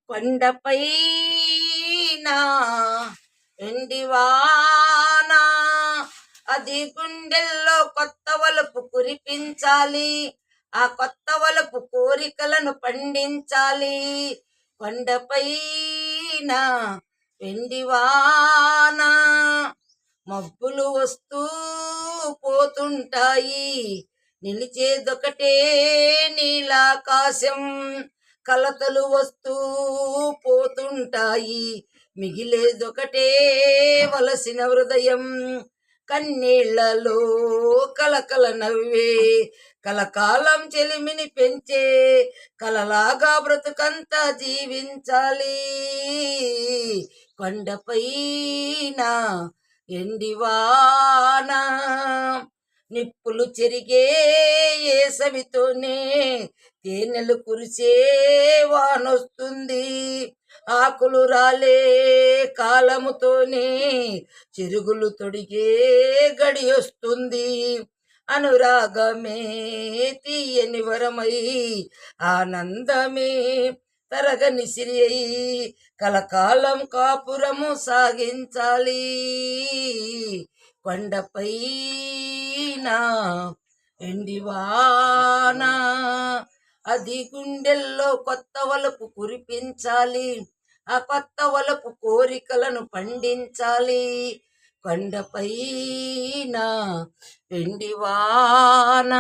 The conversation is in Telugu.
కొండపైన ఎండివాన అది గుండెల్లో కొత్త వలపు కురిపించాలి. ఆ కొత్త వలపు కోరికలను పండించాలి. కొండపైన ఎండివాన మబ్బులు వస్తూ పోతుంటాయి, నిలిచేదొకటే నీలాకాశం. కలతలు వస్తూ పోతుంటాయి, మిగిలేదొకటే వలసిన హృదయం. కన్నీళ్లలో కలకల నవ్వే కలకాలం చెలిమిని పెంచే కలలాగా బ్రతుకంతా జీవించాలి. కొండపైన ఎండివాన నిప్పులు చెరిగే ఏసవితోనే తేనెలు కురిసే వానొస్తుంది. ఆకులు రాలే కాలముతోనే చిరుగులు తొడిగే గడియొస్తుంది. అనురాగమే తీయని వరమై ఆనందమే తరగని సిరి అయి కలకాలం కాపురము సాగించాలి. కొండపైన ఎండివాన అది గుండెల్లో కొత్త వలపు కురిపించాలి. ఆ కొత్త వలపు కోరికలను పండించాలి. కొండపైన ఎండివాన.